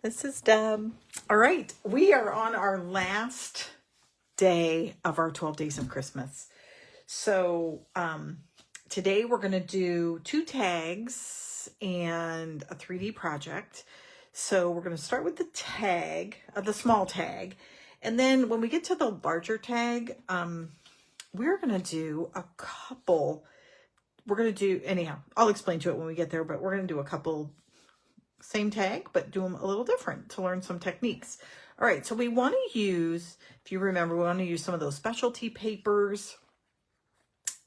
This is Deb. All right, we are on our last day of our 12 days of Christmas. So today we're going to do 2 tags and a 3D project. So we're going to start with the tag, the small tag. And then when we get to the larger tag, we're going to do a couple. We're going to do, anyhow, I'll explain to it when we get there, but we're going to do a couple same tag, but do them a little different to learn some techniques. All right, so we want to use, if you remember, we want to use some of those specialty papers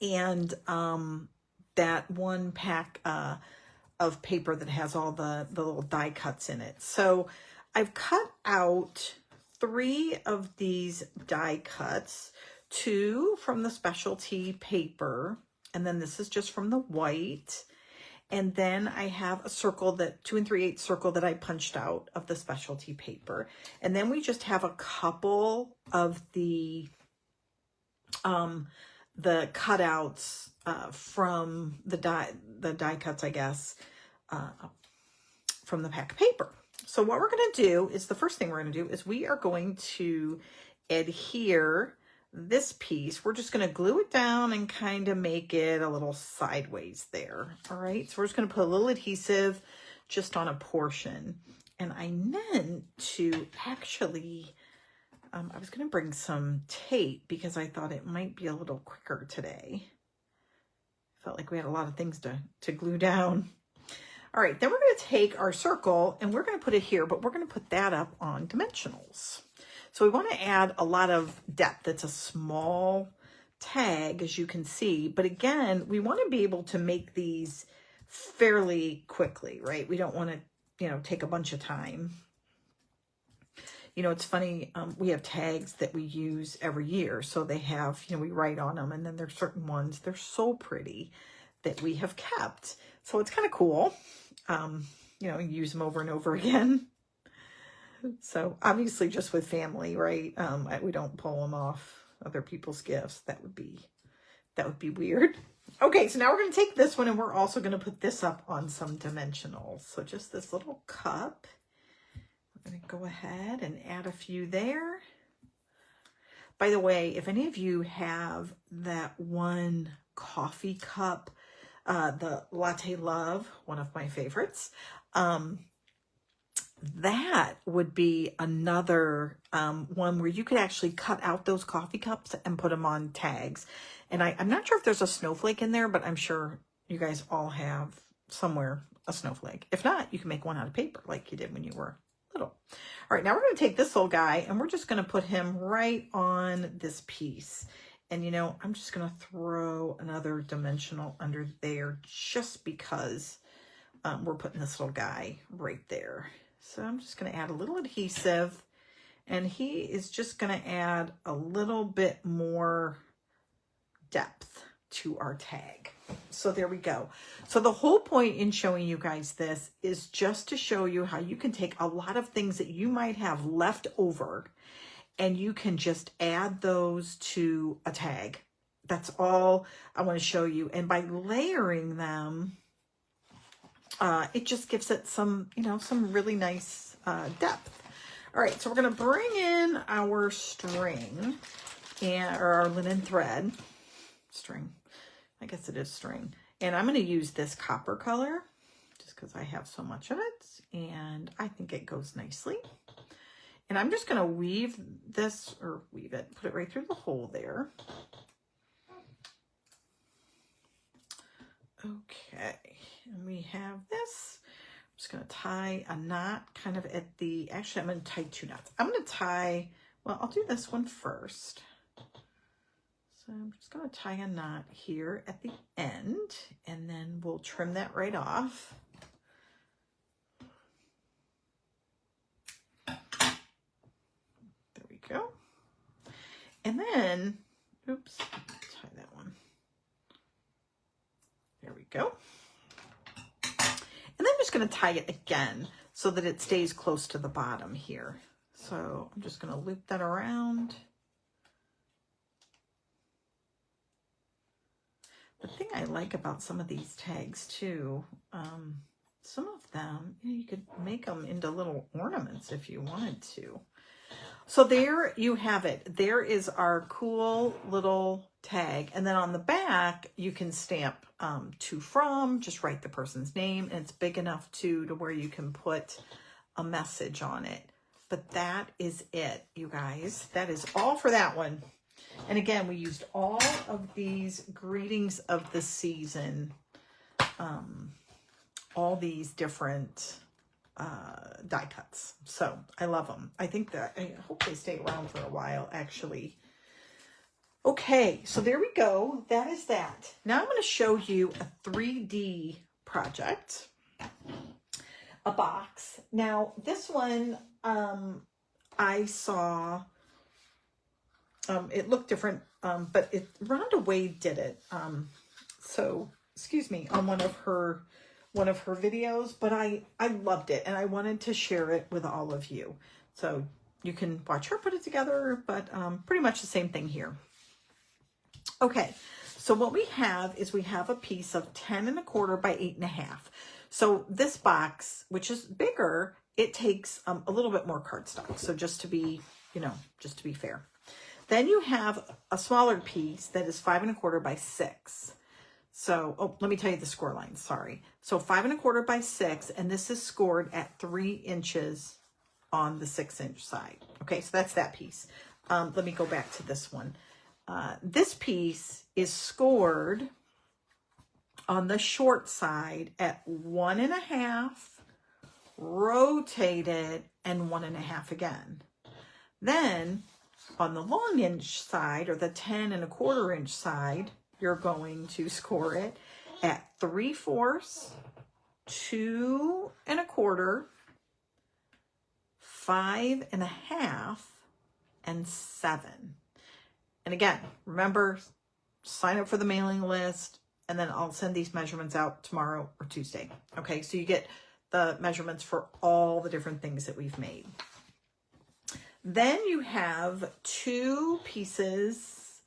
and that one pack of paper that has all the little die cuts in it. So I've cut out 3 of these die cuts, 2 from the specialty paper, and then this is just from the white. And then I have a circle, that 2 3/8 circle that I punched out of the specialty paper. And then we just have a couple of the cutouts from the die cuts, I guess, from the pack of paper. So what we're going to do is, the first thing we're going to do is we are going to adhere this piece. We're just going to glue it down and kind of make it a little sideways there. All right, so we're just going to put a little adhesive just on a portion. And I meant to actually, I was going to bring some tape because I thought it might be a little quicker today. Felt like we had a lot of things to glue down. All right, then we're going to take our circle and we're going to put it here, but we're going to put that up on dimensionals. So we want to add a lot of depth. It's a small tag, as you can see. But again, we want to be able to make these fairly quickly, right? We don't want to, take a bunch of time. It's funny, we have tags that we use every year. So they have, we write on them, and then there's certain ones, they're so pretty that we have kept. So it's kind of cool, use them over and over again. So obviously just with family, right? We don't pull them off other people's gifts. That would be weird. Okay, so now we're going to take this one and we're also going to put this up on some dimensionals. So just this little cup. We're going to go ahead and add a few there. By the way, if any of you have that one coffee cup, the Latte Love, one of my favorites, that would be another one where you could actually cut out those coffee cups and put them on tags. And I'm not sure if there's a snowflake in there, but I'm sure you guys all have somewhere a snowflake. If not, you can make one out of paper like you did when you were little. All right, now we're going to take this little guy and we're just going to put him right on this piece. And, I'm just going to throw another dimensional under there just because we're putting this little guy right there. So I'm just going to add a little adhesive, and he is just going to add a little bit more depth to our tag. So there we go. So the whole point in showing you guys this is just to show you how you can take a lot of things that you might have left over and you can just add those to a tag. That's all I want to show you. And by layering them, it just gives it some, some really nice depth. All right, so we're going to bring in our string or our linen thread. String. I guess it is string. And I'm going to use this copper color just because I have so much of it. And I think it goes nicely. And I'm just going to weave this, or weave it, put it right through the hole there. Okay, and we have this. I'm just going to tie a knot kind of at the, actually I'm going to tie 2 knots. I'm going to tie, well, I'll do this one first. So I'm just going to tie a knot here at the end, and then we'll trim that right off. There we go. And then, oops, tie that one. There we go. And then I'm just going to tie it again so that it stays close to the bottom here. So I'm just going to loop that around. The thing I like about some of these tags too, some of them, you could make them into little ornaments if you wanted to. So there you have it. There is our cool little tag. And then on the back, you can stamp to from, just write the person's name. And it's big enough to where you can put a message on it. But that is it, you guys. That is all for that one. And again, we used all of these greetings of the season, all these different die cuts. So I love them. I think that, I hope they stay around for a while, actually. Okay, so there we go. That is that. Now I'm going to show you a 3D project, a box. Now this one, I saw, it looked different, but Rhonda Wade did it. So excuse me, on one of her videos, but I loved it and I wanted to share it with all of you. So you can watch her put it together, but pretty much the same thing here. Okay, so what we have is we have a piece of 10 1/4 by 8 1/2. So this box, which is bigger, it takes a little bit more cardstock. So just to be, just to be fair. Then you have a smaller piece that is 5 1/4 by 6. So, oh, let me tell you the score line, sorry. So 5 1/4 by 6, and this is scored at 3 inches on the 6-inch side. Okay, so that's that piece. Let me go back to this one. This piece is scored on the short side at 1 1/2, rotated, and 1 1/2 again. Then on the long inch side, or the 10 1/4 inch side, you're going to score it at 3/4, 2 1/4, 5 1/2, and 7. And again, remember, sign up for the mailing list, and then I'll send these measurements out tomorrow or Tuesday. Okay, so you get the measurements for all the different things that we've made. Then you have 2 pieces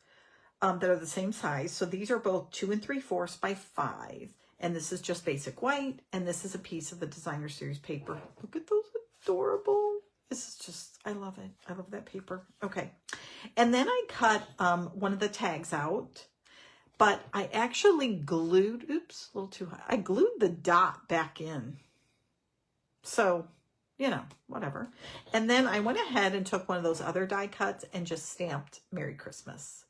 that are the same size. So these are both 2 3/4 by 5. And this is just basic white. And this is a piece of the designer series paper. Look at those, adorable. This is just, I love it. I love that paper. Okay. And then I cut one of the tags out, but I actually glued, oops, a little too high. I glued the dot back in. So, whatever. And then I went ahead and took one of those other die cuts and just stamped Merry Christmas.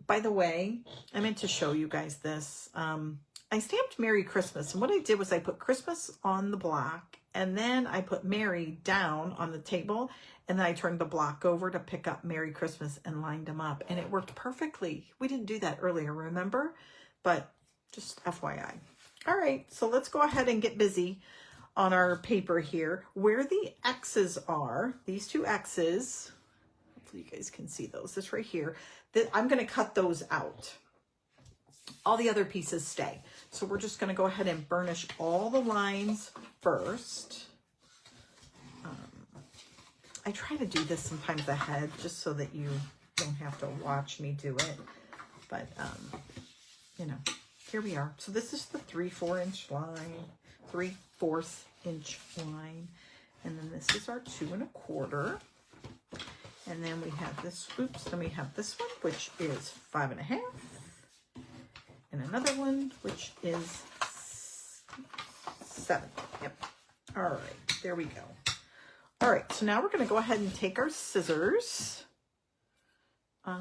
By the way, I meant to show you guys this. I stamped Merry Christmas, and what I did was I put Christmas on the block, and then I put Merry down on the table, and then I turned the block over to pick up Merry Christmas and lined them up, and it worked perfectly. We didn't do that earlier, remember? But just FYI. All right, so let's go ahead and get busy on our paper here. Where the X's are, these 2 X's, hopefully you guys can see those, this right here, I'm going to cut those out. All the other pieces stay. So we're just going to go ahead and burnish all the lines first. I try to do this sometimes ahead just so that you don't have to watch me do it. But, here we are. So this is the 3/4 inch line, 3/4 inch line. And then this is our 2 1/4. And then we have this, then we have this one, which is 5 1/2. And another one, which is 7. Yep. All right, there we go. All right, so now we're going to go ahead and take our scissors. They're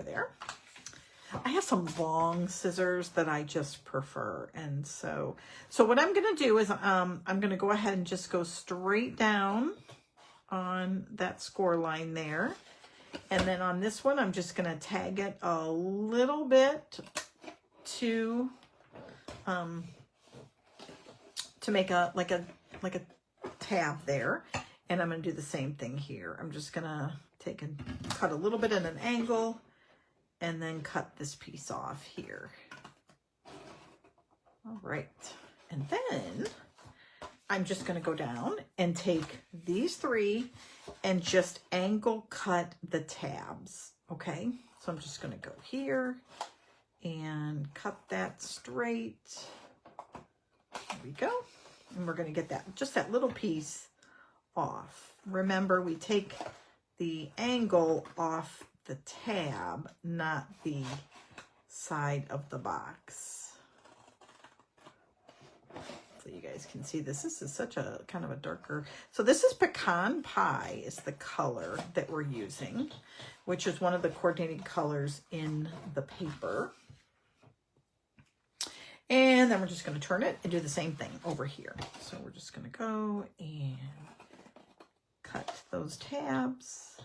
there. I have some long scissors that I just prefer. And so what I'm going to do is I'm going to go ahead and just go straight down on that score line there. And then on this one, I'm just going to tag it a little bit to make a like a tab there. And I'm going to do the same thing here. I'm just going to take and cut a little bit at an angle and then cut this piece off here. All right. And then I'm just going to go down and take these 3 and just angle cut the tabs. Okay. So I'm just going to go here and cut that straight. There we go. And we're going to get that, just that little piece off. Remember, we take the angle off the tab, not the side of the box. So you guys can see this. This is such a kind of a darker. So this is Pecan Pie is the color that we're using, which is one of the coordinating colors in the paper. And then we're just going to turn it and do the same thing over here. So we're just going to go and cut those tabs.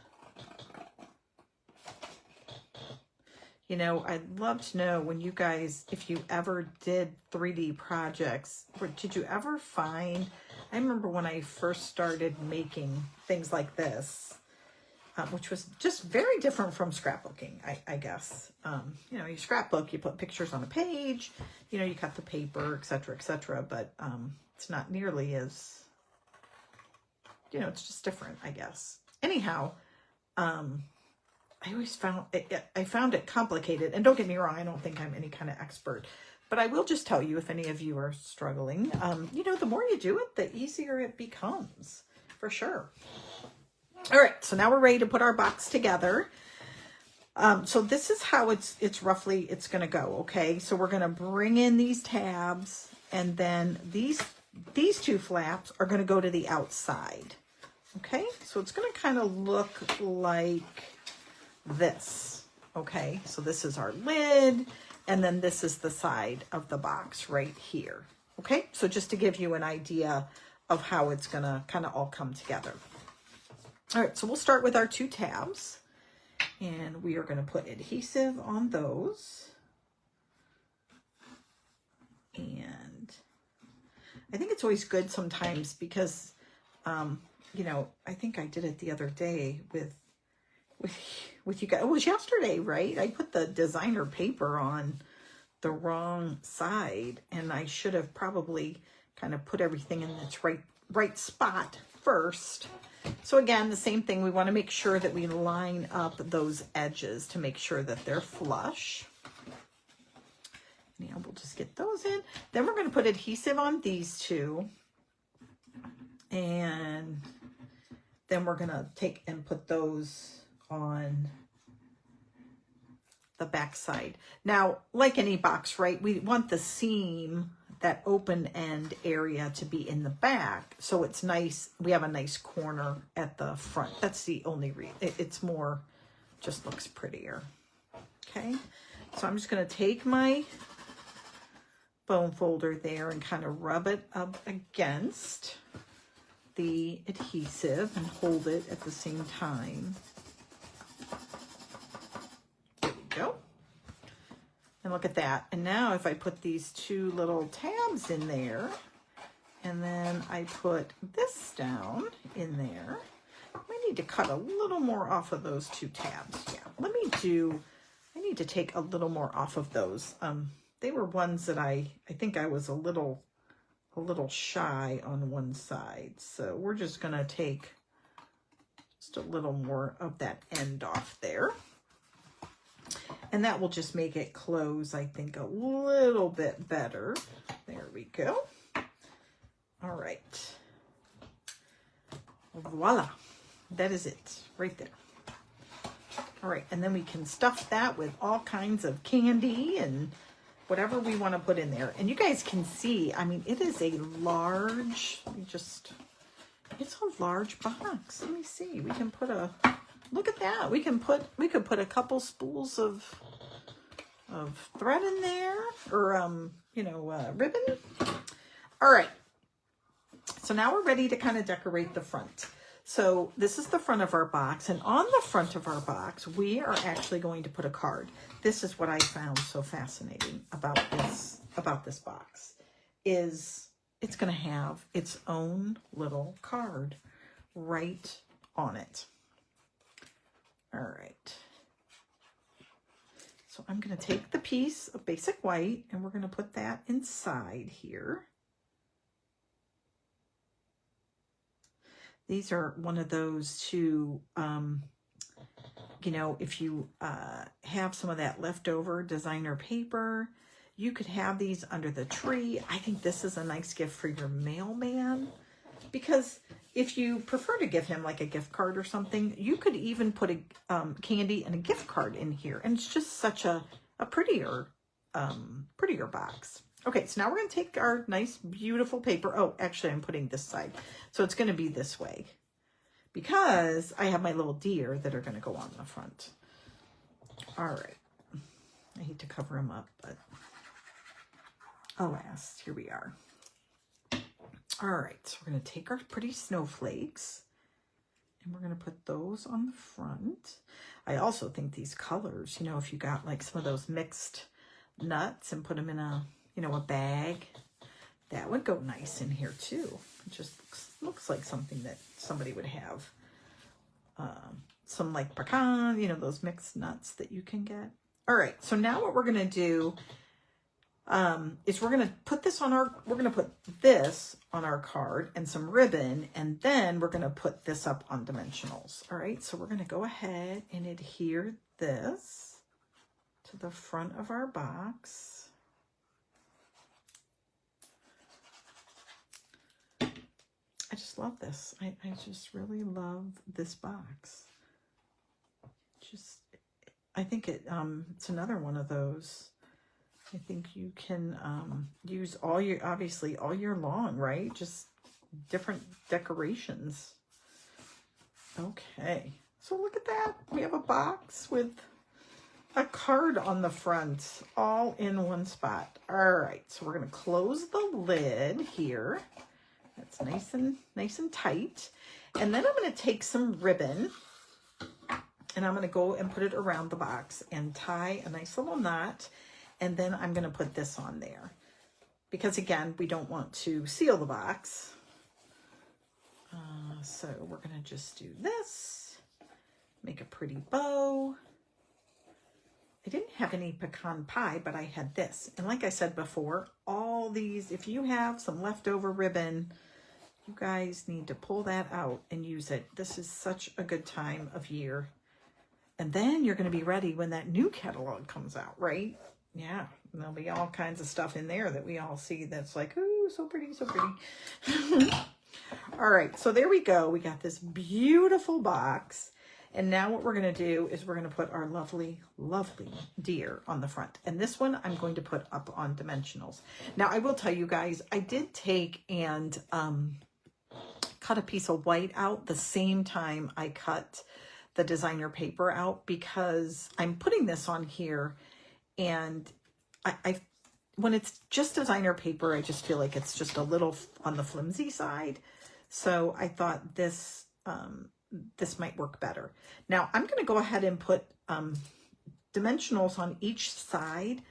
You know, I'd love to know when you guys, if you ever did 3D projects, or did you ever find, I remember when I first started making things like this, which was just very different from scrapbooking, I guess. You know, you scrapbook, you put pictures on a page, you know, you cut the paper, etc., but it's not nearly as, you know, it's just different, I guess. Anyhow, I always found it complicated, and don't get me wrong, I don't think I'm any kind of expert, but I will just tell you, if any of you are struggling, you know, the more you do it, the easier it becomes, for sure. All right, so now we're ready to put our box together. So this is how it's roughly going to go, okay? So we're going to bring in these tabs, and then these two flaps are going to go to the outside, okay? So it's going to kind of look like this, okay? So this is our lid, and then this is the side of the box right here, okay? So just to give you an idea of how it's going to kind of all come together. All right, so we'll start with our two tabs, and we are going to put adhesive on those. And I think it's always good sometimes because, you know, I think I did it the other day with you guys. It was yesterday, right? I put the designer paper on the wrong side, and I should have probably kind of put everything in its right spot first. So again, the same thing, we want to make sure that we line up those edges to make sure that they're flush. Now we'll just get those in. Then we're going to put adhesive on these two. And then we're going to take and put those on the back side. Now, like any box, right, we want the seam, that open end area, to be in the back, so it's nice. We have a nice corner at the front. That's the only reason. It's more, just looks prettier. Okay, so I'm just going to take my bone folder there and kind of rub it up against the adhesive and hold it at the same time. There we go. And look at that. And now if I put these two little tabs in there, and then I put this down in there, we need to cut a little more off of those two tabs. Yeah, I need to take a little more off of those. They were ones that I think I was a little shy on one side. So we're just gonna take just a little more of that end off there. And that will just make it close, I think, a little bit better. There we go. All right. Voila. That is it right there. All right. And then we can stuff that with all kinds of candy and whatever we want to put in there. And you guys can see, I mean, it is a large, it's a large box. Let me see. We can put look at that. We could put a couple spools of thread in there, or ribbon. All right. So now we're ready to kind of decorate the front. So this is the front of our box, and on the front of our box, we are actually going to put a card. This is what I found so fascinating about this box, is it's going to have its own little card right on it. All right. So I'm going to take the piece of basic white, and we're going to put that inside here. These are one of those to, if you have some of that leftover designer paper, You could have these under the tree. I think this is a nice gift for your mailman, because if you prefer to give him like a gift card or something, you could even put a candy and a gift card in here. And it's just such a prettier box. Okay, so now we're going to take our nice, beautiful paper. Oh, actually, I'm putting this side. So it's going to be this way, because I have my little deer that are going to go on the front. All right. I hate to cover them up, but alas, here we are. All right, so we're going to take our pretty snowflakes and we're going to put those on the front. I also think these colors, you know, if you got like some of those mixed nuts and put them in a, you know, a bag, that would go nice in here too. It just looks like something that somebody would have. Some like pecan, you know, those mixed nuts that you can get. All right, so now what we're going to do is we're going to put this on our, we're going to put this on our card and some ribbon, and then we're going to put this up on dimensionals. All right, so we're going to go ahead and adhere this to the front of our box. I just love this. I just really love this box. Just, I think it's another one of those. I think you can use all your, obviously all year long, right? Just different decorations. Okay, so look at that. We have a box with a card on the front, all in one spot. All right, so we're gonna close the lid here. That's nice and tight. And then I'm gonna take some ribbon and I'm gonna go and put it around the box and tie a nice little knot. And then I'm going to put this on there because, again, we don't want to seal the box. So we're going to just do this, make a pretty bow. I didn't have any pecan pie, but I had this. And like I said before, all these, if you have some leftover ribbon, you guys need to pull that out and use it. This is such a good time of year. And then you're going to be ready when that new catalog comes out, right? Yeah, and there'll be all kinds of stuff in there that we all see that's like, ooh, so pretty, so pretty. All right, so there we go. We got this beautiful box. And now what we're going to do is we're going to put our lovely, lovely deer on the front. And this one I'm going to put up on dimensionals. Now, I will tell you guys, I did take and cut a piece of white out the same time I cut the designer paper out, because I'm putting this on here. And I when it's just designer paper, I just feel like it's just a little on the flimsy side. So I thought this this might work better. Now I'm going to go ahead and put dimensionals on each side,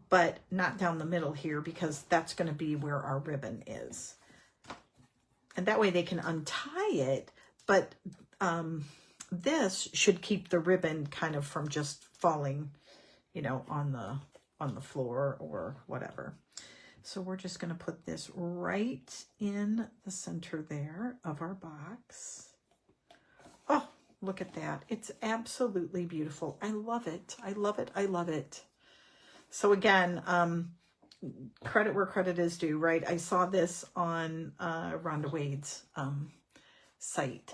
but not down the middle here, because that's going to be where our ribbon is. And that way they can untie it, but this should keep the ribbon kind of from just falling, you know, on the floor or whatever. So we're just going to put this right in the center there of our box. Oh, look at that. It's absolutely beautiful. I love it. I love it. I love it. So again, credit where credit is due, right? I saw this on Rhonda Wade's site.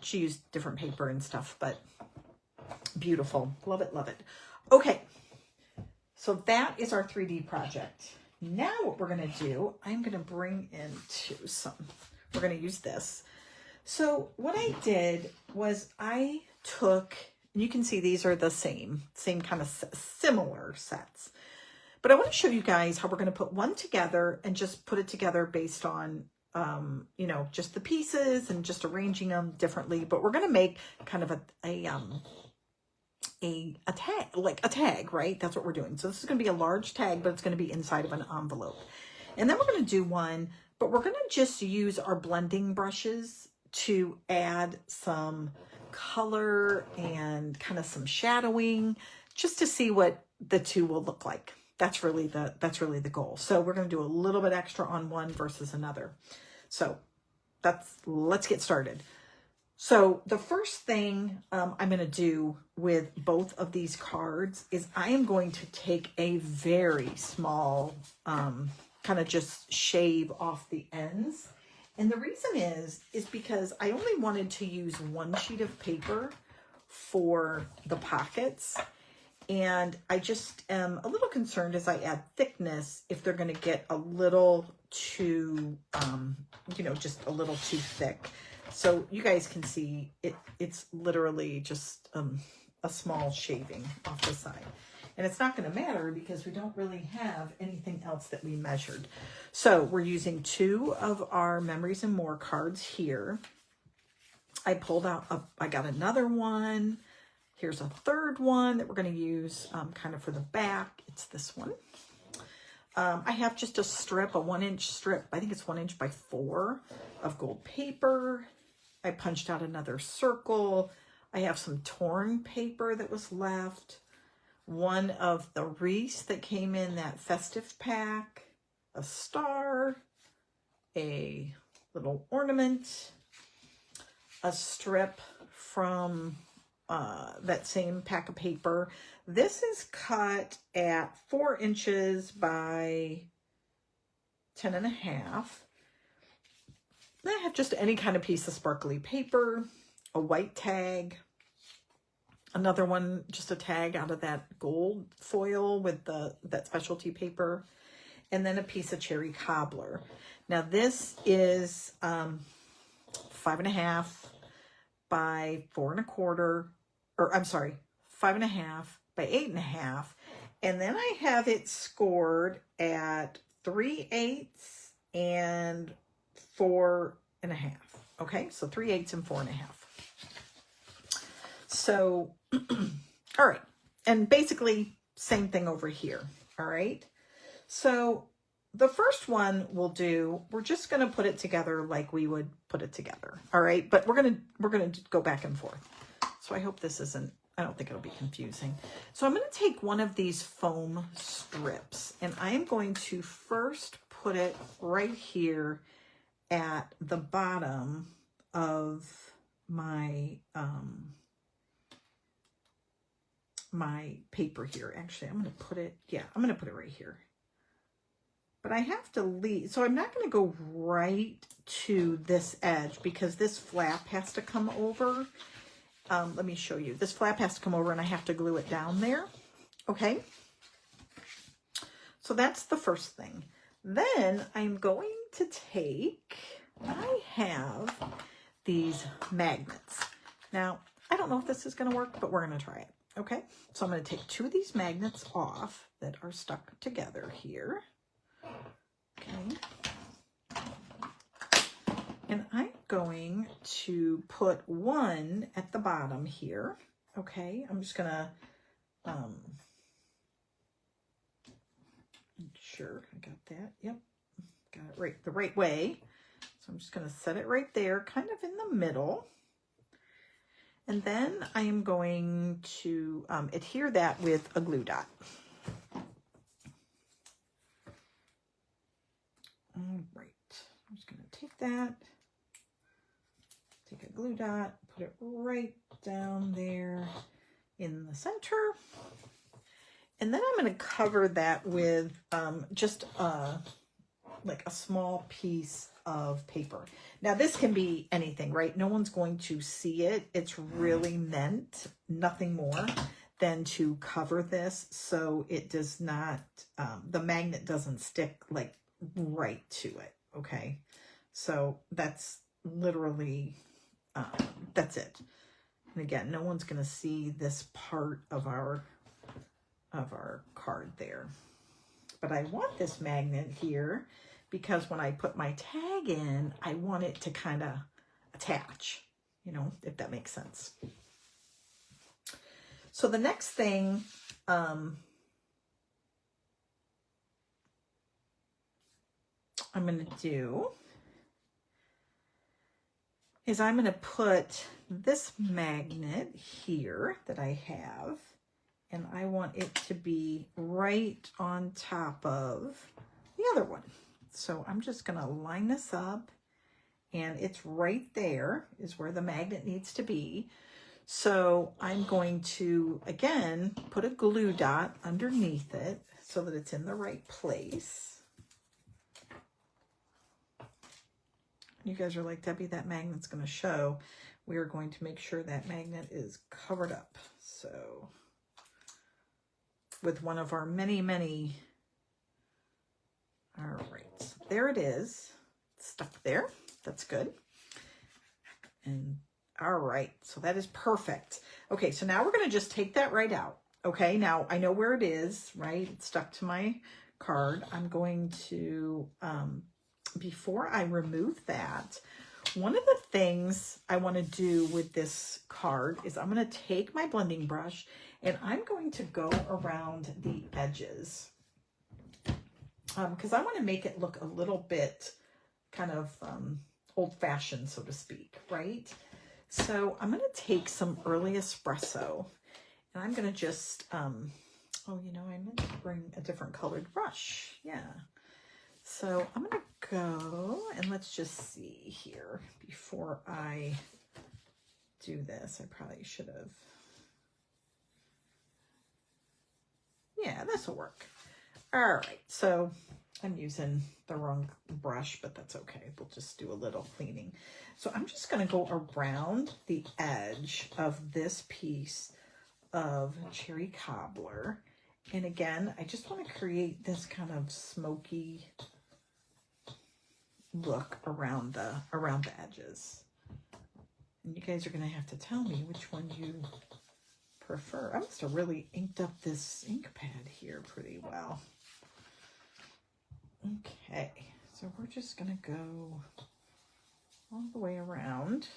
She used different paper and stuff, but beautiful. Love it, love it. Okay, so that is our 3D project. Now what we're going to do, I'm going to bring into we're going to use this. So what I did was I took, and you can see these are the same kind of similar sets. But I want to show you guys how we're going to put one together and just put it together based on, you know, just the pieces and just arranging them differently. But we're going to make kind of a tag, like a tag, right? That's what we're doing. So this is going to be a large tag, but it's going to be inside of an envelope. And then we're going to do one, but we're going to just use our blending brushes to add some color and kind of some shadowing, just to see what the two will look like. That's really the goal. So we're going to do a little bit extra on one versus another. So let's get started. So the first thing I'm going to do with both of these cards is I am going to take a very small, kind of just shave off the ends. And the reason is because I only wanted to use one sheet of paper for the pockets. And I just am a little concerned as I add thickness if they're going to get a little too, you know, just a little too thick. So you guys can see it's literally just a small shaving off the side. And it's not going to matter because we don't really have anything else that we measured. So we're using 2 of our Memories and More cards here. I pulled out, I got another one. Here's a third one that we're going to use kind of for the back. It's this one. I have just a strip, a 1-inch strip. I think it's 1 inch by 4 of gold paper. I punched out another circle. I have some torn paper that was left. One of the wreaths that came in that festive pack. A star. A little ornament. A strip from that same pack of paper. This is cut at 4 inches by 10.5. I have just any kind of piece of sparkly paper, a white tag, another one, just a tag out of that gold foil with that specialty paper, and then a piece of cherry cobbler. Now this is 5.5 by 4.25, or I'm sorry, 5.5 by 8.5. And then I have it scored at 3/8 and 4.5. Okay, so 3/8 and 4.5. So, all right. And basically same thing over here. All right. So the first one we'll do, we're just going to put it together like we would put it together. All right. But we're going to go back and forth. So I hope this isn't, I don't think it'll be confusing. So I'm going to take one of these foam strips and I am going to first put it right here at the bottom of my, my paper here. Actually, I'm going to put it, yeah, I'm going to put it right here. But I have to leave, so I'm not going to go right to this edge because this flap has to come over. Let me show you. This flap has to come over and I have to glue it down there. Okay. So that's the first thing. Then I'm going to take, I have these magnets. Now, I don't know if this is going to work, but we're going to try it. Okay. So I'm going to take 2 of these magnets off that are stuck together here. Okay. And I'm going to put one at the bottom here. Okay. I'm just going to, make sure I got that. Yep. Got it right the right way. So I'm just going to set it right there, kind of in the middle. And then I am going to adhere that with a glue dot. All right. I'm just going to take that, take a glue dot, put it right down there in the center. And then I'm going to cover that with just like a small piece of paper. Now this can be anything, right? No one's going to see it. It's really meant nothing more than to cover this so it does not, the magnet doesn't stick like right to it. Okay. So that's literally, that's it. And again, no one's going to see this part of our card there. But I want this magnet here because when I put my tag in, I want it to kind of attach, you know, if that makes sense. So the next thing, I'm going to do is I'm going to put this magnet here that I have, and I want it to be right on top of the other one. So I'm just going to line this up and it's right there is where the magnet needs to be. So I'm going to, again, put a glue dot underneath it so that it's in the right place. You guys are like, Debbie, that magnet's going to show. We are going to make sure that magnet is covered up. So with one of our many, many, all right, so there it is, stuck there. That's good. And all right, so that is perfect. Okay, so now we're going to just take that right out. Okay, now I know where it is, right? It's stuck to my card. I'm going to, before I remove that, one of the things I want to do with this card is I'm going to take my blending brush and I'm going to go around the edges because I want to make it look a little bit kind of old-fashioned, so to speak, right? So I'm going to take some early espresso and I'm going to just, oh, you know, I meant to bring a different colored brush. Yeah. So I'm going to go and let's just see here before I do this. I probably should have. Yeah, this will work. All right. So I'm using the wrong brush, but that's okay. We'll just do a little cleaning. So I'm just going to go around the edge of this piece of cherry cobbler. And again, I just want to create this kind of smoky look around the edges. And you guys are going to have to tell me which one you prefer. I must have really inked up this ink pad here pretty well. Okay, so we're just going to go all the way around.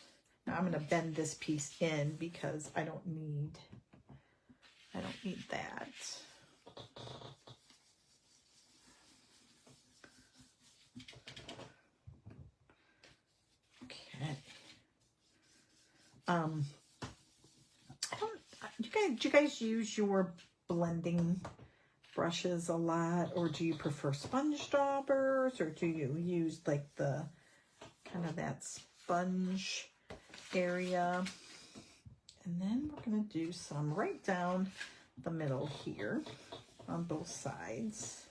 Now I'm going to bend this piece in because I don't need that. Okay. Do you guys use your blending brushes a lot, or do you prefer sponge daubers, or do you use like the kind of that sponge area? And then we're going to do some right down the middle here on both sides.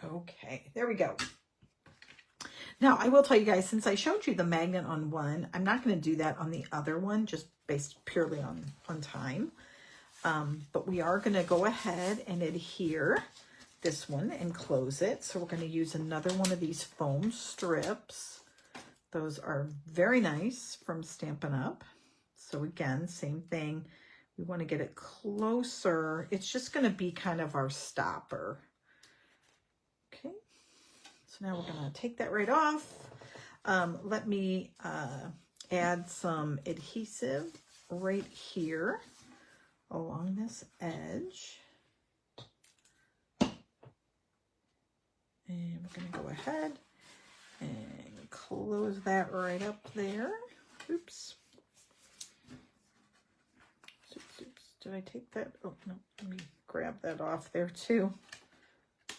Okay, there we go. Now, I will tell you guys, since I showed you the magnet on one, I'm not going to do that on the other one, just based purely on time. But we are going to go ahead and adhere this one and close it. So we're going to use another one of these foam strips. Those are very nice from Stampin' Up. So again, same thing. We want to get it closer. It's just going to be kind of our stopper. Okay. So now we're going to take that right off. Let me add some adhesive right here along this edge. And we're going to go ahead and close that right up there. Oops. Oops. Did I take that? Oh, no. Let me grab that off there too.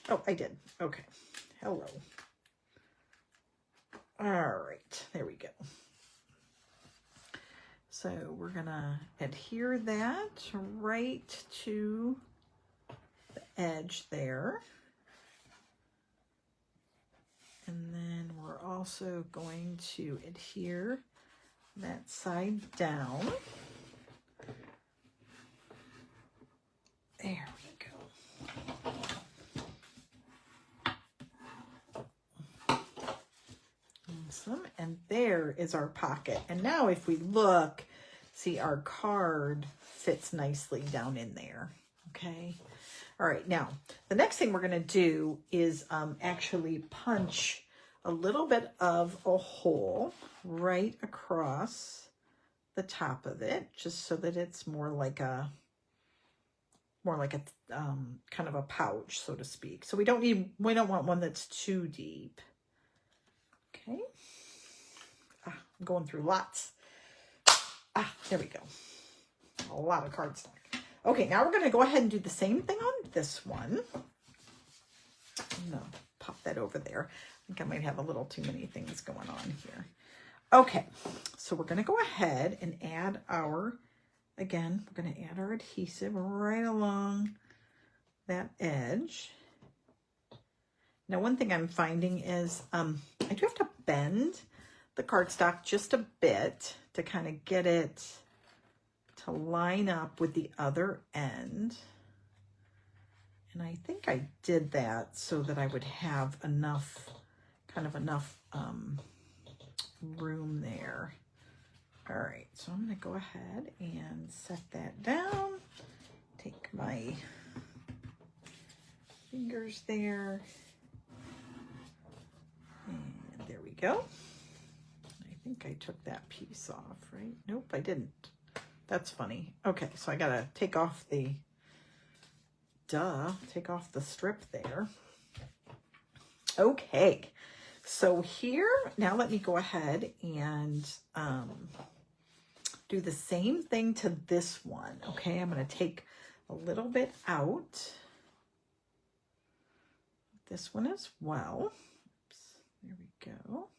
Oh, I did. Okay. Hello. All right. There we go. So we're going to adhere that right to the edge there. And then we're also going to adhere that side down. There we go. Awesome. And there is our pocket. And now if we look, see our card fits nicely down in there. Okay. All right. Now, the next thing we're going to do is actually punch a little bit of a hole right across the top of it, just so that it's more like a kind of a pouch, so to speak. So we don't want one that's too deep. Okay. I'm going through lots. There we go. A lot of cardstock. Okay, now we're going to go ahead and do the same thing on this one. I'm going to pop that over there. I think I might have a little too many things going on here. Okay, so we're going to go ahead and add our, again, we're going to add our adhesive right along that edge. Now, one thing I'm finding is I do have to bend the cardstock just a bit to kind of get it to line up with the other end. And I think I did that so that I would have enough, kind of enough room there. All right, so I'm going to go ahead and set that down. Take my fingers there. And there we go. I think I took that piece off, right? Nope, I didn't. That's funny. Okay, so I got to take off the, take off the strip there. Okay, so here, now let me go ahead and do the same thing to this one. Okay, I'm going to take a little bit out. This one as well. Oops, there we go.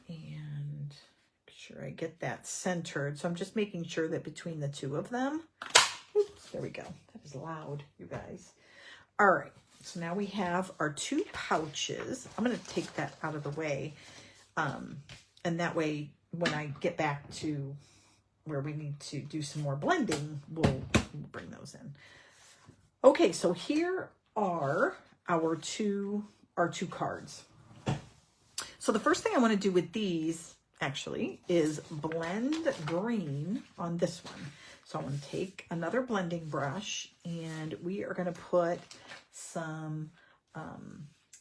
And make sure I get that centered. So I'm just making sure that between the two of them, oops, there we go. That is loud, you guys. All right, so now we have our two pouches. I'm going to take that out of the way. And that way, when I get back to where we need to do some more blending, we'll bring those in. Okay, so here are our two cards. So the first thing I want to do with these actually is blend green on this one. So I'm going to take another blending brush and we are going to put some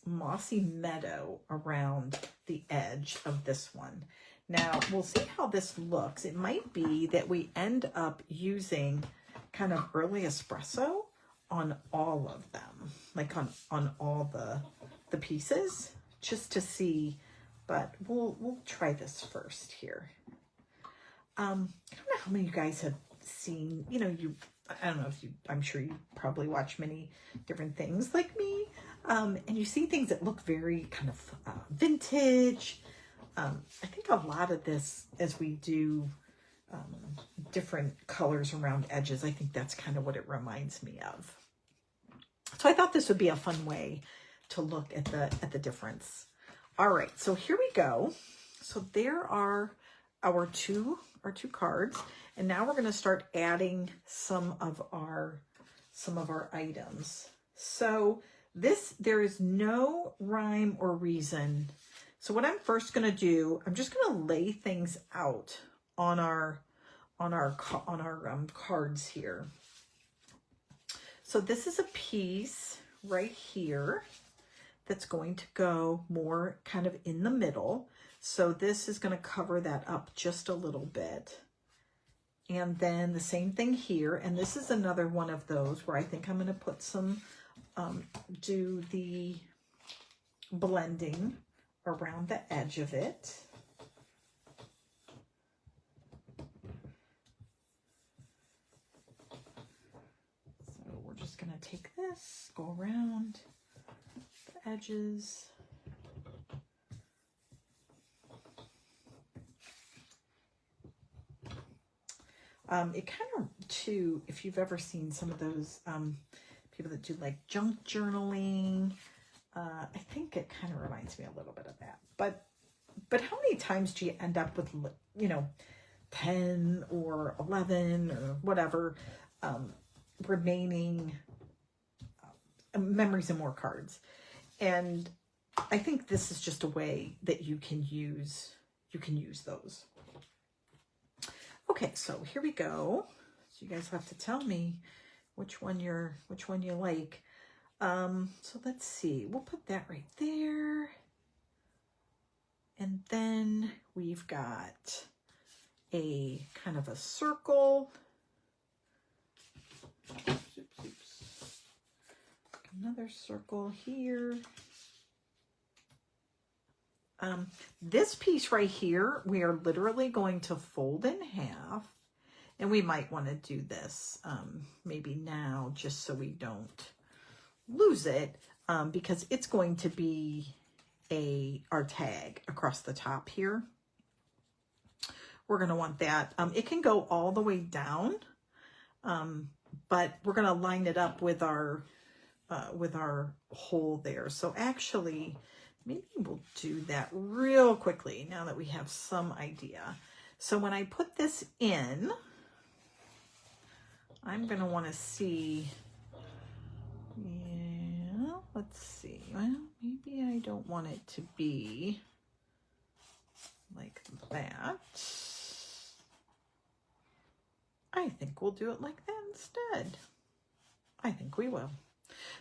Mossy Meadow around the edge of this one. Now we'll see how this looks. It might be that we end up using kind of early espresso on all of them, like on all the pieces, just to see. But we'll try this first here. I don't know how many of you guys have seen, you know, I don't know if you, I'm sure you probably watch many different things like me. And you see things that look very kind of vintage. I think a lot of this, as we do different colors around edges, I think that's kind of what it reminds me of. So I thought this would be a fun way to look at the difference. All right, so here we go. So there are our two cards, and now we're going to start adding some of our items. So there is no rhyme or reason. So what I'm first going to do, I'm just going to lay things out on our cards here. So this is a piece right here that's going to go more kind of in the middle. So this is going to cover that up just a little bit. And then the same thing here. And this is another one of those where I think I'm going to put some, do the blending around the edge of it. So we're just going to take this, go around the edges. It kind of, too, if you've ever seen some of those people that do like junk journaling, I think it kind of reminds me a little bit of that. But how many times do you end up with, you know, 10 or 11 or whatever remaining memories and more cards? And I think this is just a way that you can use those. Okay, so here we go. So you guys have to tell me which one you like. So let's see. We'll put that right there. And then we've got a kind of a circle. Oops, oops. Another circle here. This piece right here, we are literally going to fold in half And we might want to do this maybe now just so we don't lose it, because it's going to be our tag across the top here. We're going to want that. It can go all the way down, but we're going to line it up with our hole there. So actually, maybe we'll do that real quickly now that we have some idea. So when I put this in, I'm going to want to see, yeah, let's see. Well, maybe I don't want it to be like that. I think we'll do it like that instead. I think we will.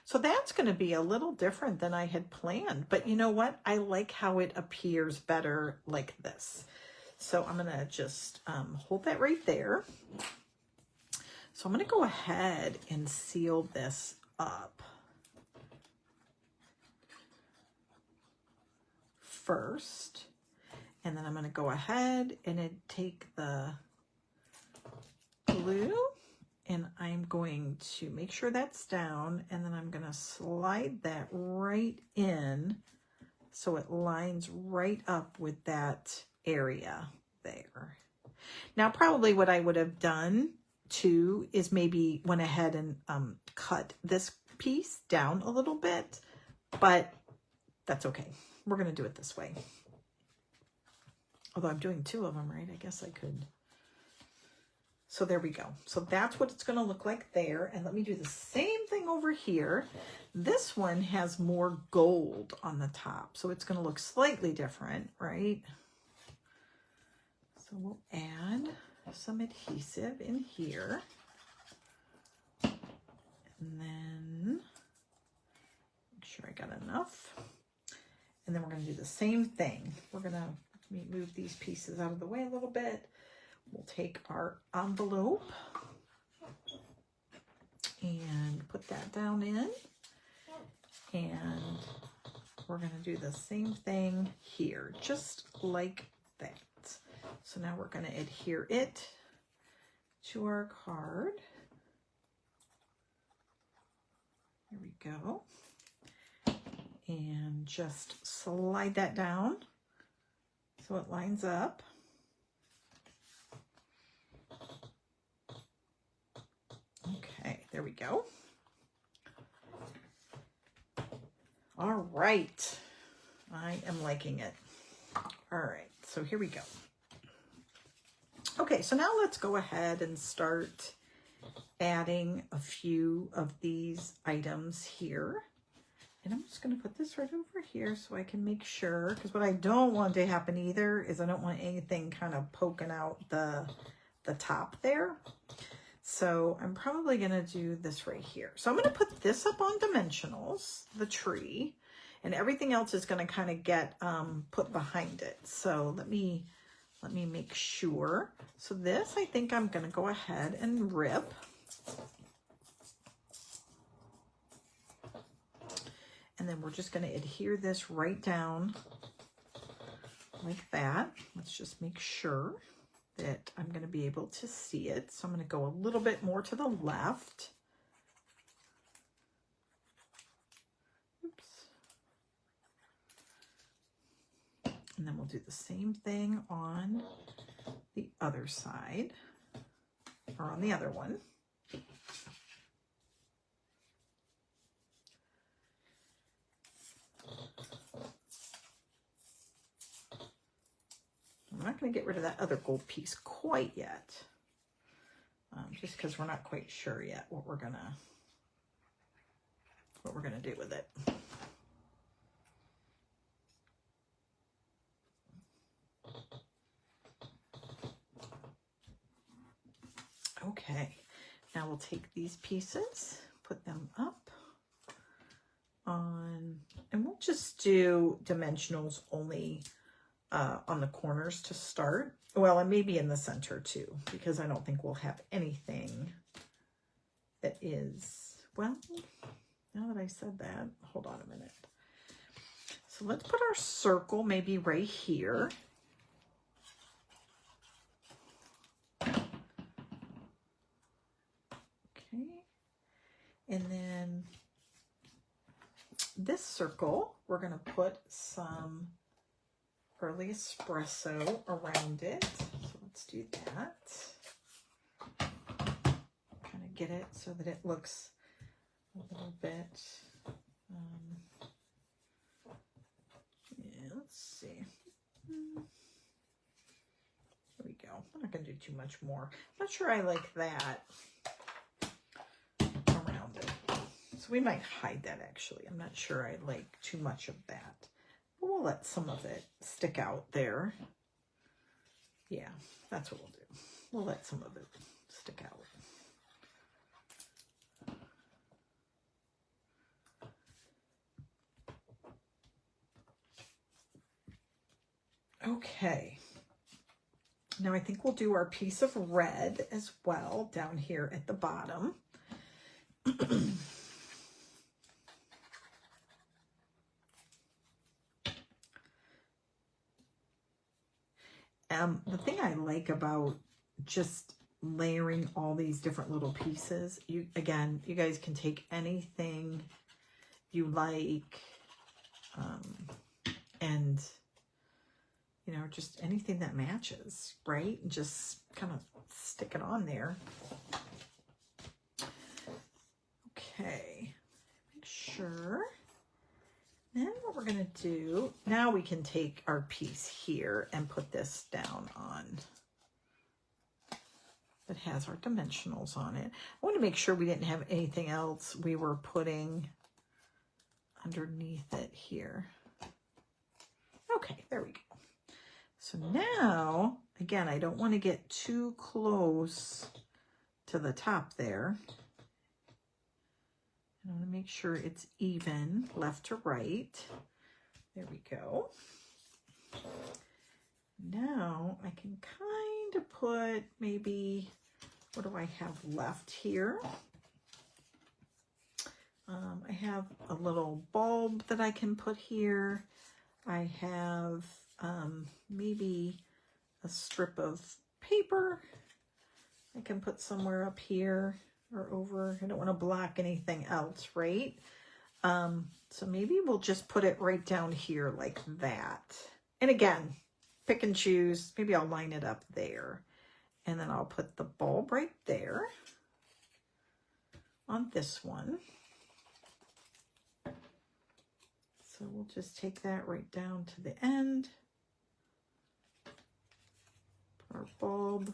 So that's going to be a little different than I had planned, but you know what? I like how it appears better like this. So I'm going to just hold that right there. So I'm going to go ahead and seal this up first. And then I'm going to go ahead and take the glue, and I'm going to make sure that's down, and then I'm going to slide that right in so it lines right up with that area there. Now, probably what I would have done too is maybe went ahead and cut this piece down a little bit, but that's okay. We're going to do it this way. Although I'm doing two of them, right? I guess I could. So there we go. So that's what it's going to look like there. And let me do the same thing over here. This one has more gold on the top, so it's going to look slightly different, right? So we'll add some adhesive in here. And then make sure I got enough. And then we're going to do the same thing. We're going to move these pieces out of the way a little bit. We'll take our envelope and put that down in. And we're going to do the same thing here, just like that. So now we're going to adhere it to our card. Here we go. And just slide that down so it lines up. Okay, there we go. All right. I am liking it. All right, so here we go. Okay, so now let's go ahead and start adding a few of these items here. And I'm just going to put this right over here so I can make sure, because what I don't want to happen either is I don't want anything kind of poking out the top there. So I'm probably going to do this right here. So I'm going to put this up on dimensionals, the tree, and everything else is going to kind of get put behind it. So let me make sure. So this, I think I'm going to go ahead and rip. And then we're just going to adhere this right down like that. Let's just make sure that I'm going to be able to see it. So I'm going to go a little bit more to the left. Oops. And then we'll do the same thing on the other side, or on the other one. I'm not going to get rid of that other gold piece quite yet, just because we're not quite sure yet what we're gonna do with it. Okay, now we'll take these pieces, put them up on, and we'll just do dimensionals only on the corners to start. Well, and maybe in the center too, because I don't think we'll have anything that is, well, now that I said that, hold on a minute. So let's put our circle maybe right here. this circle, we're going to put some early espresso around it. So let's do that. Kind of get it so that it looks a little bit, yeah, let's see. There we go. I'm not going to do too much more. I'm not sure I like that around it. So we might hide that actually. I'm not sure I like too much of that. But we'll let some of it stick out there. Yeah, that's what we'll do. We'll let some of it stick out. Okay. Now I think we'll do our piece of red as well down here at the bottom. The thing I like about just layering all these different little pieces, you guys can take anything you like, and you know, just anything that matches, right? And just kind of stick it on there. Okay, make sure. Then what we're gonna do, now we can take our piece here and put this down on, that has our dimensionals on it. I want to make sure we didn't have anything else we were putting underneath it here. Okay, there we go. So now, again, I don't want to get too close to the top there. I want to make sure it's even left to right. There we go. Now I can kind of put maybe, what do I have left here? I have a little bulb that I can put here. I have maybe a strip of paper I can put somewhere up here or over. I don't want to block anything else, right? So maybe we'll just put it right down here like that. And again, pick and choose. Maybe I'll line it up there. And then I'll put the bulb right there on this one. So we'll just take that right down to the end. Put our bulb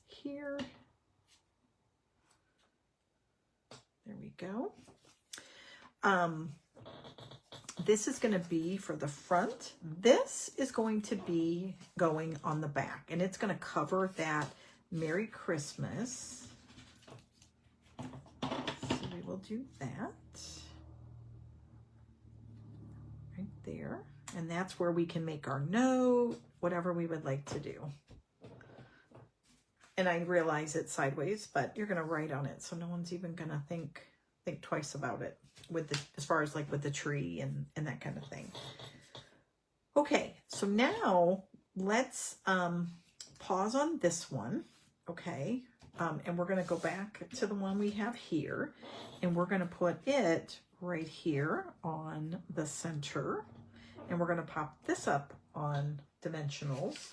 here. There we go. This is going to be for the front. This is going to be going on the back, and it's going to cover that Merry Christmas. So we will do that right there. And that's where we can make our note, whatever we would like to do. And I realize it's sideways, but you're going to write on it, so no one's even going to think twice about it with the, as far as like with the tree and that kind of thing. Okay, so now let's pause on this one, okay? And we're going to go back to the one we have here, and we're going to put it right here on the center, and we're going to pop this up on dimensionals.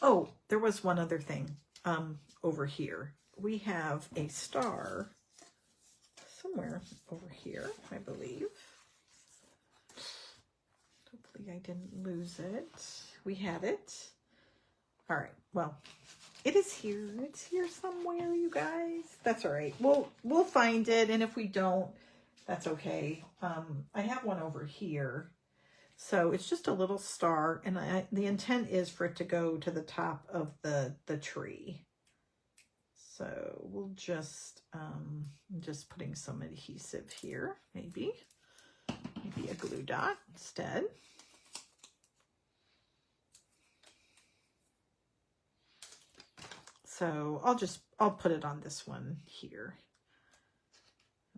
Oh, there was one other thing over here. We have a star somewhere over here, I believe. Hopefully I didn't lose it. We had it. All right, well, it is here. It's here somewhere, you guys. That's all right. We'll find it, and if we don't, that's okay. I have one over here. So it's just a little star, and the intent is for it to go to the top of the tree. So we'll just, I'm just putting some adhesive here, maybe a glue dot instead. So I'll put it on this one here,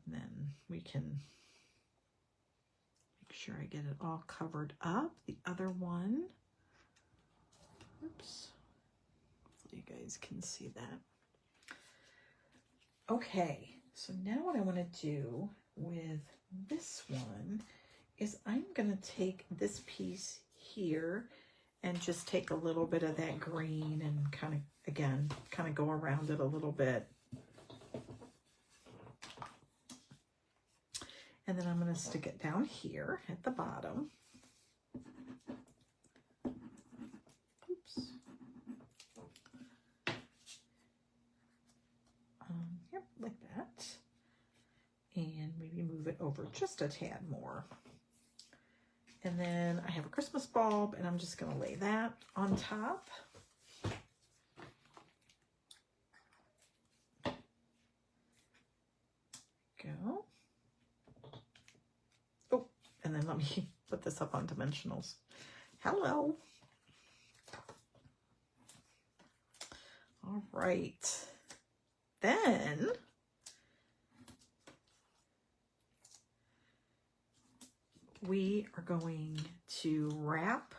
and then we can make sure I get it all covered up. The other one, oops, hopefully you guys can see that. Okay, So now what I want to do with this one is I'm going to take this piece here and just take a little bit of that green and kind of, again, kind of go around it a little bit. And then I'm going to stick it down here at the bottom. Oops. Yep, like that. And maybe move it over just a tad more. And then I have a Christmas bulb, and I'm just going to lay that on top. Go. Oh, and then let me put this up on dimensionals. Hello. All right. Then we are going to wrap.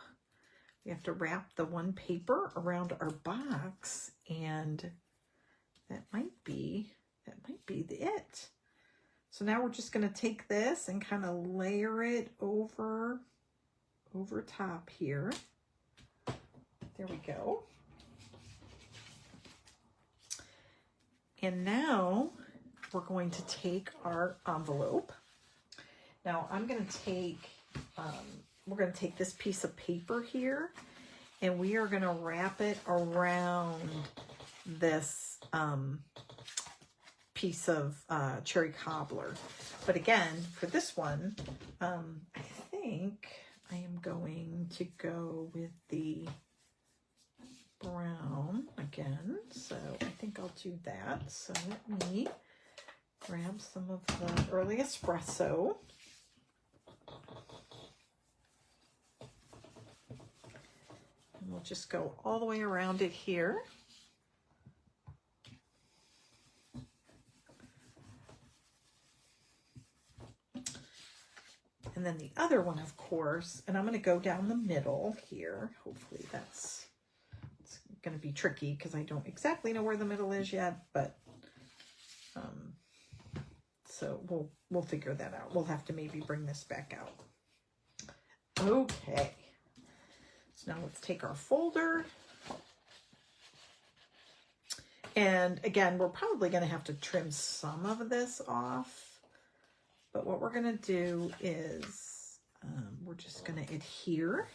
We have to wrap the one paper around our box, and that might be it. So now we're just going to take this and kind of layer it over top here. There we go. And now we're going to take our envelope. Now I'm going to take, we're going to take this piece of paper here, and we are going to wrap it around this piece of cherry cobbler. But again, for this one, I think I am going to go with the brown again. So I think I'll do that. So let me grab some of the early espresso. And we'll just go all the way around it here. And then the other one, of course, and I'm going to go down the middle here. Hopefully it's going to be tricky because I don't exactly know where the middle is yet, but so we'll figure that out. We'll have to maybe bring this back out. Okay. So now let's take our folder. And again, we're probably going to have to trim some of this off. But what we're going to do is we're just going to adhere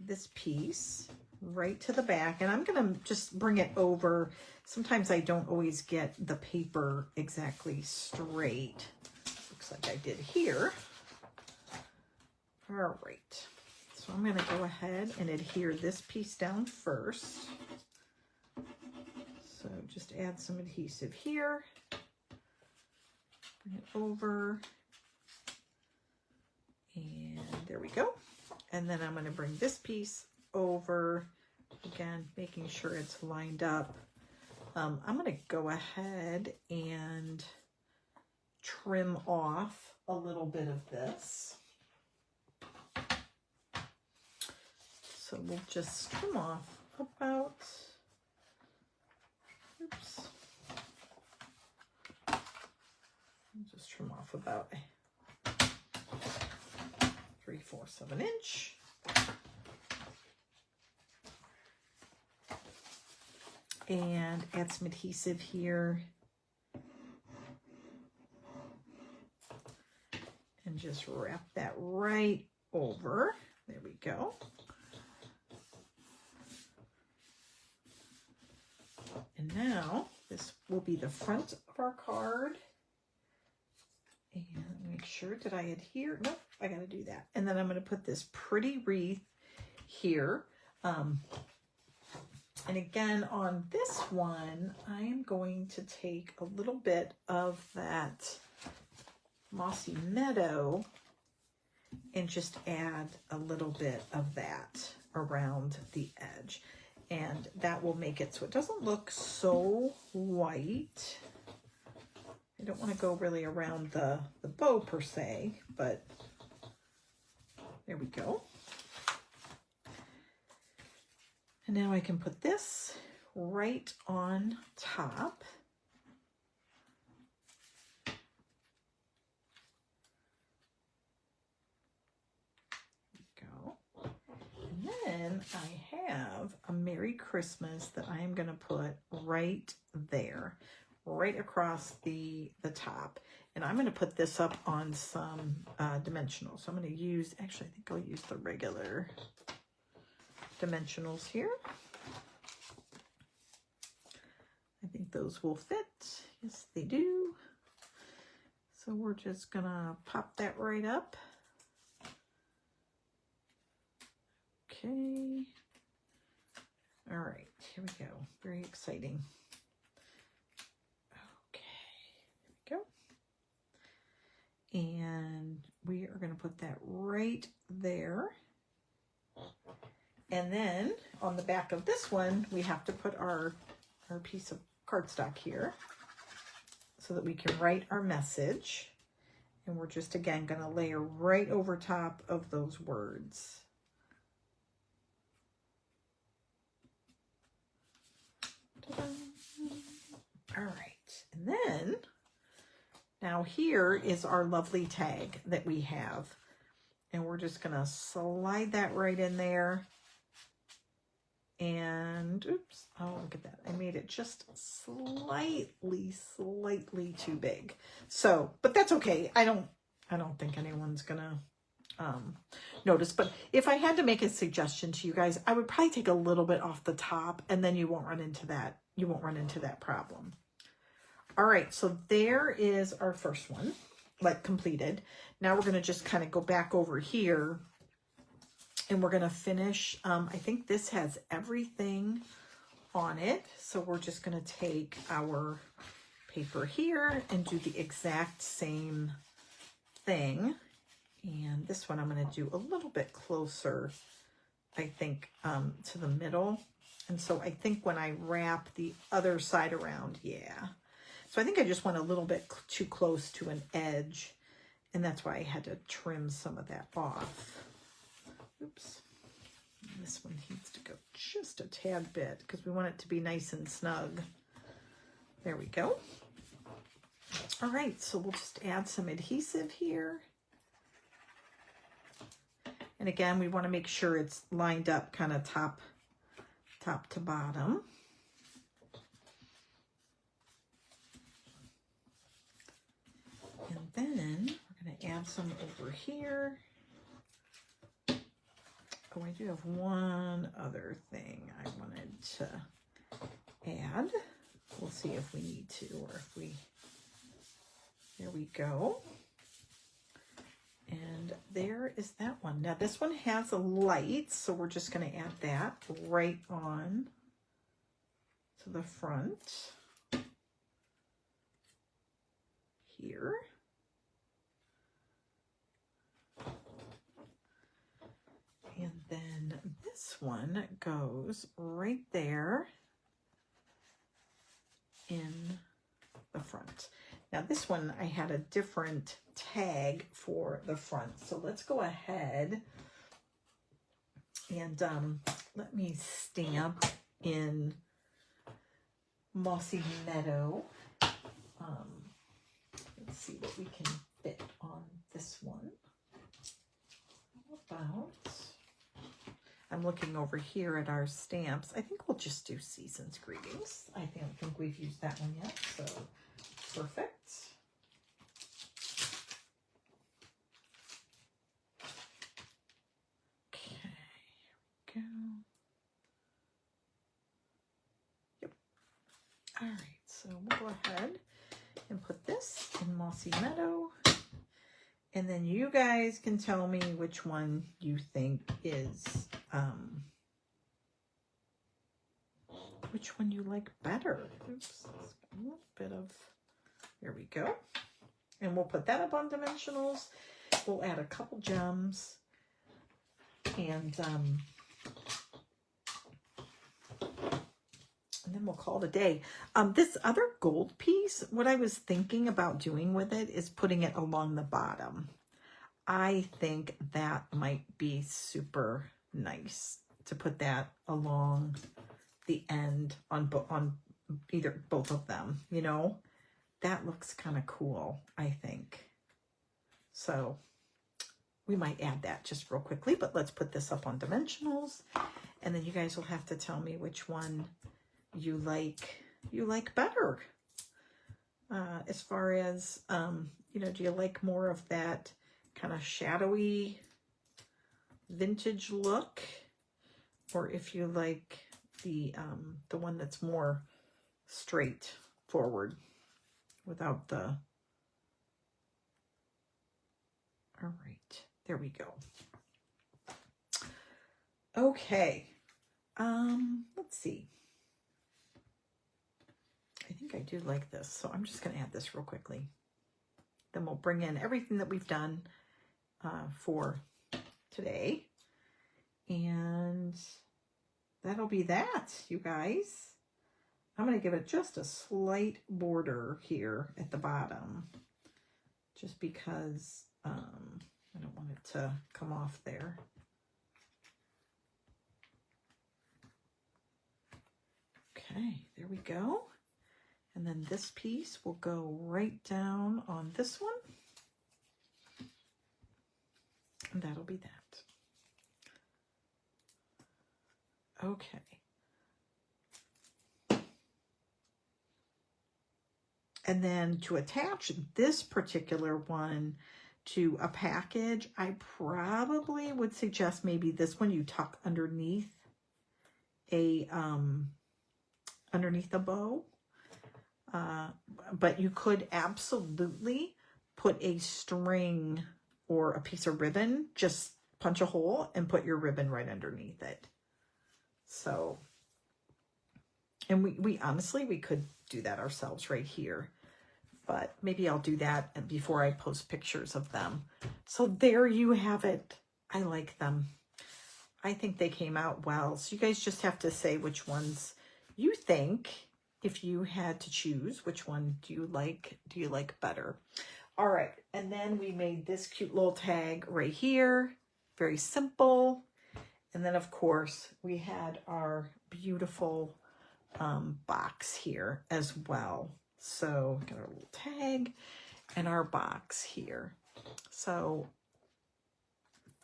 this piece right to the back. And I'm going to just bring it over. Sometimes I don't always get the paper exactly straight. Looks like I did here. All right. So I'm going to go ahead and adhere this piece down first. So just add some adhesive here. Bring it over, and there we go. And then I'm going to bring this piece over, again, making sure it's lined up. I'm going to go ahead and trim off a little bit of this. So we'll just trim off about, oops. Just trim off about 3/4 of an inch. And add some adhesive here. And just wrap that right over. There we go. And now this will be the front of our card. And make sure, did I adhere? Nope, I got to do that. And then I'm going to put this pretty wreath here. And again, on this one, I am going to take a little bit of that Mossy Meadow and just add a little bit of that around the edge. And that will make it so it doesn't look so white. I don't want to go really around the bow per se, but there we go. And now I can put this right on top. I have a Merry Christmas that I am going to put right there, right across the top. And I'm going to put this up on some dimensionals. So I'm going to use, actually, I think I'll use the regular dimensionals here. I think those will fit. Yes, they do. So we're just going to pop that right up. Okay. All right, here we go. Very exciting. Okay, here we go. And we are going to put that right there. And then on the back of this one, we have to put our piece of cardstock here so that we can write our message. And we're just, again, going to layer right over top of those words. All right, and then now here is our lovely tag that we have, and we're just gonna slide that right in there. And oops, oh, look at that, I made it just slightly too big. So, but that's okay. I don't think anyone's gonna notice. But if I had to make a suggestion to you guys, I would probably take a little bit off the top, and then you won't run into that. You won't run into that problem. All right, so there is our first one, like completed. Now we're going to just kind of go back over here, and we're going to finish. I think this has everything on it, so we're just going to take our paper here and do the exact same thing. And this one I'm going to do a little bit closer, I think, to the middle. And so I think when I wrap the other side around, yeah. So I think I just went a little bit too close to an edge, and that's why I had to trim some of that off. Oops. This one needs to go just a tad bit because we want it to be nice and snug. There we go. All right, so we'll just add some adhesive here. And again, we want to make sure it's lined up kind of top to bottom. And then we're going to add some over here. Oh, I do have one other thing I wanted to add. We'll see if we need to, or if we, there we go. And there is that one. Now this one has a light, so we're just going to add that right on to the front here. And then this one goes right there in the front. Now this one, I had a different tag for the front. So let's go ahead and let me stamp in Mossy Meadow. Let's see what we can fit on this one. How about, I'm looking over here at our stamps. I think we'll just do Season's Greetings. I don't think we've used that one yet, so perfect. Okay, here we go. Yep. All right, so we'll go ahead and put this in Mossy Meadow. And then you guys can tell me which one you think is, which one you like better. Oops, a little bit of, there we go. And we'll put that up on dimensionals. We'll add a couple gems. And then we'll call it a day. This other gold piece, what I was thinking about doing with it is putting it along the bottom. I think that might be super nice to put that along the end on either both of them, you know. That looks kind of cool, I think. So we might add that just real quickly, but let's put this up on dimensionals. And then you guys will have to tell me which one you like better. As far as, you know, do you like more of that kind of shadowy vintage look? Or if you like the one that's more straightforward without the, all right, there we go. Okay, let's see. I think I do like this, so I'm just going to add this real quickly. Then we'll bring in everything that we've done for today. And that'll be that, you guys. I'm going to give it just a slight border here at the bottom, just because I don't want it to come off there. Okay, there we go. And then this piece will go right down on this one. And that'll be that. Okay. And then to attach this particular one to a package, I probably would suggest maybe this one you tuck underneath a bow. But you could absolutely put a string or a piece of ribbon, just punch a hole and put your ribbon right underneath it. So, and we honestly, we could do that ourselves right here, but maybe I'll do that before I post pictures of them. So there you have it. I like them. I think they came out well. So you guys just have to say which ones you think, if you had to choose, which one do you like better? All right, and then we made this cute little tag right here, very simple. And then of course we had our beautiful box here as well. So got our little tag and our box here. So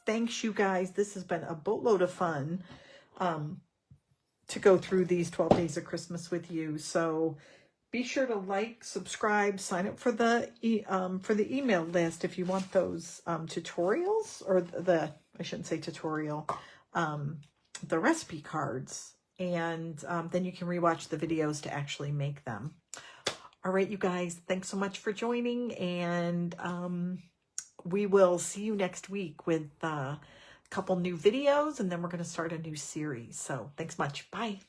thanks, you guys. This has been a boatload of fun to go through these 12 days of Christmas with you. So be sure to like, subscribe, sign up for the email list if you want those tutorials, or I shouldn't say tutorial, the recipe cards. And then you can rewatch the videos to actually make them. All right, you guys, thanks so much for joining. And we will see you next week with couple new videos, and then we're going to start a new series. So thanks much. Bye.